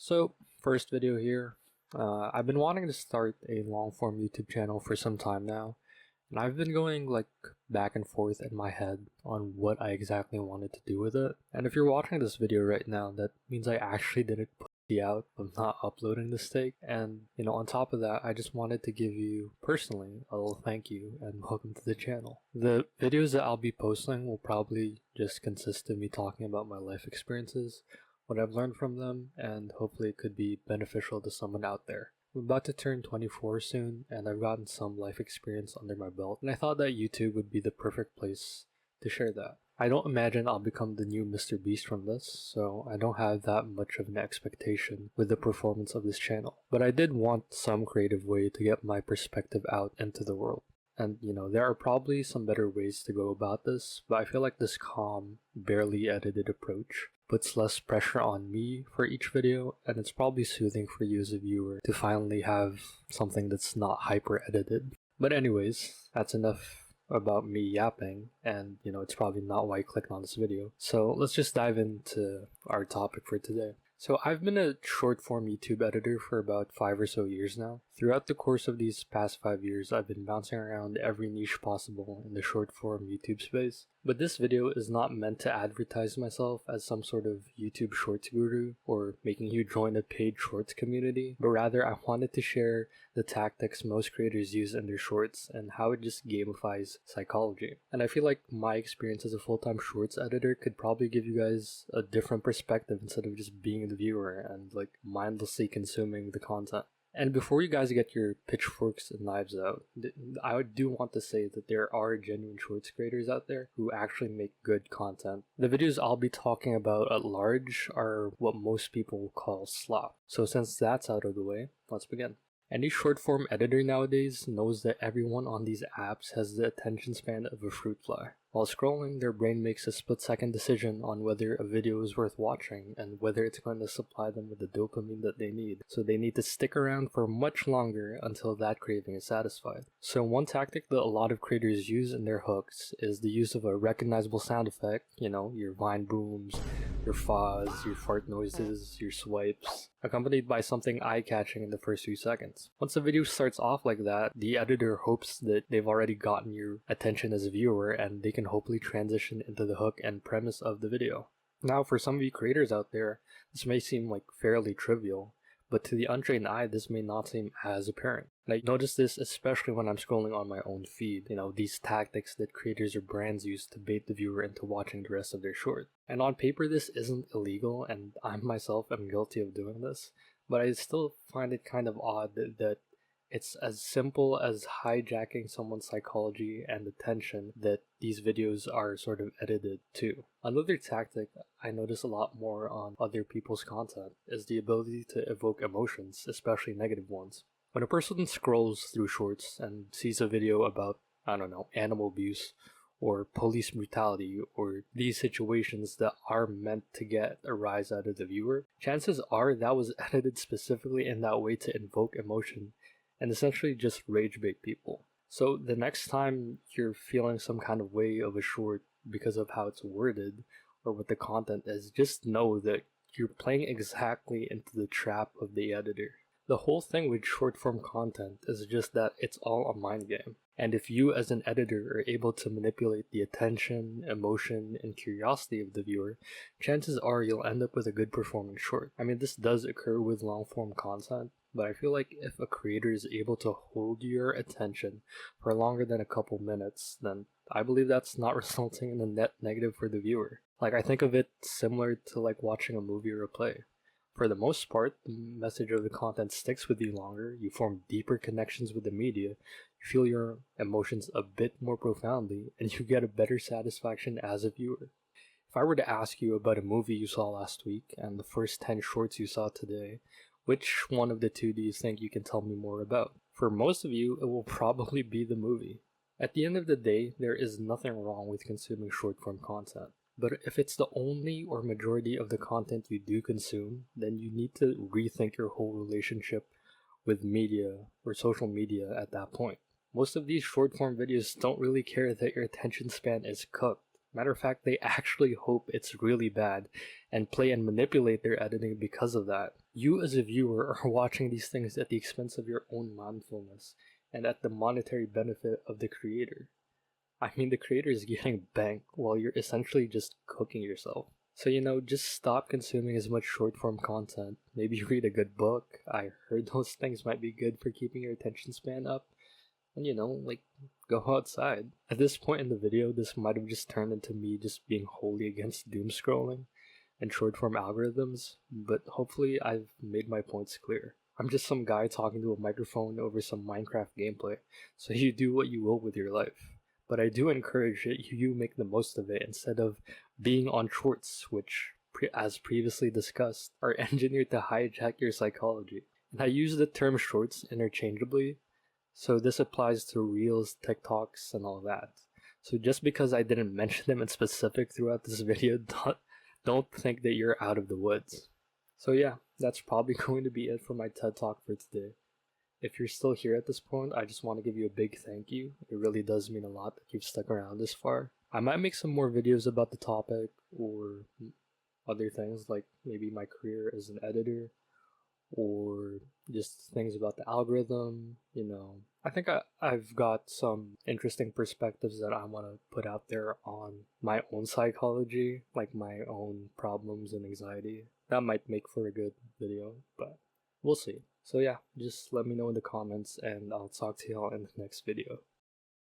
So, first video here. I've been wanting to start a long form YouTube channel for some time now, and I've been going like back and forth in my head on what I exactly wanted to do with it. And if you're watching this video right now, that means I actually didn't put the out of not uploading this take. And on top of that, I just wanted to give you personally a little thank you and welcome to the channel. The videos that I'll be posting will probably just consist of me talking about my life experiences, what I've learned from them, and hopefully it could be beneficial to someone out there. I'm about to turn 24 soon, and I've gotten some life experience under my belt, and I thought that YouTube would be the perfect place to share that. I don't imagine I'll become the new Mr. Beast from this, so I don't have that much of an expectation with the performance of this channel. But I did want some creative way to get my perspective out into the world. And there are probably some better ways to go about this, but I feel like this calm, barely edited approach puts less pressure on me for each video, and it's probably soothing for you as a viewer to finally have something that's not hyper edited. But anyways, that's enough about me yapping, and it's probably not why you clicked on this video. So let's just dive into our topic for today. So I've been a short form YouTube editor for about 5 or so years now. Throughout the course of these past 5 years, I've been bouncing around every niche possible in the short form YouTube space. But this video is not meant to advertise myself as some sort of YouTube shorts guru or making you join a paid shorts community, but rather I wanted to share the tactics most creators use in their shorts and how it just gamifies psychology. And I feel like my experience as a full-time shorts editor could probably give you guys a different perspective instead of just being the viewer and like mindlessly consuming the content. And before you guys get your pitchforks and knives out, I do want to say that there are genuine shorts creators out there who actually make good content. The videos I'll be talking about at large are what most people call slop. So since that's out of the way, let's begin. Any short form editor nowadays knows that everyone on these apps has the attention span of a fruit fly. While scrolling, their brain makes a split-second decision on whether a video is worth watching and whether it's going to supply them with the dopamine that they need. So they need to stick around for much longer until that craving is satisfied. So one tactic that a lot of creators use in their hooks is the use of a recognizable sound effect, your Vine booms, your fuzz, your fart noises, your swipes, accompanied by something eye-catching in the first few seconds. Once the video starts off like that, the editor hopes that they've already gotten your attention as a viewer and they can hopefully transition into the hook and premise of the video. Now, for some of you creators out there, this may seem like fairly trivial, but to the untrained eye, this may not seem as apparent. And I notice this especially when I'm scrolling on my own feed, these tactics that creators or brands use to bait the viewer into watching the rest of their short. And on paper, this isn't illegal, and I myself am guilty of doing this, but I still find it kind of odd that it's as simple as hijacking someone's psychology and attention that these videos are sort of edited to. Another tactic I notice a lot more on other people's content is the ability to evoke emotions, especially negative ones. When a person scrolls through shorts and sees a video about, animal abuse or police brutality or these situations that are meant to get a rise out of the viewer, chances are that was edited specifically in that way to invoke emotion and essentially just rage bait people. So the next time you're feeling some kind of way of a short because of how it's worded or what the content is, just know that you're playing exactly into the trap of the editor. The whole thing with short form content is just that it's all a mind game. And if you as an editor are able to manipulate the attention, emotion, and curiosity of the viewer, chances are you'll end up with a good performing short. I mean, this does occur with long form content, but I feel like if a creator is able to hold your attention for longer than a couple minutes, then I believe that's not resulting in a net negative for the viewer. Like, I think of it similar to like watching a movie or a play. For the most part, the message of the content sticks with you longer, you form deeper connections with the media, you feel your emotions a bit more profoundly, and you get a better satisfaction as a viewer. If I were to ask you about a movie you saw last week and the first 10 shorts you saw today, which one of the two do you think you can tell me more about? For most of you, it will probably be the movie. At the end of the day, there is nothing wrong with consuming short-form content. But if it's the only or majority of the content you do consume, then you need to rethink your whole relationship with media or social media at that point. Most of these short-form videos don't really care that your attention span is cooked. Matter of fact, they actually hope it's really bad and play and manipulate their editing because of that. You as a viewer are watching these things at the expense of your own mindfulness and at the monetary benefit of the creator. I mean, the creator is getting bank while you're essentially just cooking yourself. So, just stop consuming as much short form content. Maybe read a good book. I heard those things might be good for keeping your attention span up. And, go outside. At this point in the video, this might have just turned into me just being wholly against doom scrolling and short form algorithms, but hopefully I've made my points clear. I'm just some guy talking to a microphone over some Minecraft gameplay, so you do what you will with your life. But I do encourage that you make the most of it instead of being on shorts, which, as previously discussed, are engineered to hijack your psychology. And I use the term shorts interchangeably, so this applies to Reels, TikToks, and all that. So just because I didn't mention them in specific throughout this video, don't think that you're out of the woods. So yeah, that's probably going to be it for my TED Talk for today. If you're still here at this point, I just want to give you a big thank you. It really does mean a lot that you've stuck around this far. I might make some more videos about the topic or other things like maybe my career as an editor or just things about the algorithm. I think I've got some interesting perspectives that I want to put out there on my own psychology, like my own problems and anxiety. That might make for a good video, but we'll see. So yeah, just let me know in the comments and I'll talk to y'all in the next video.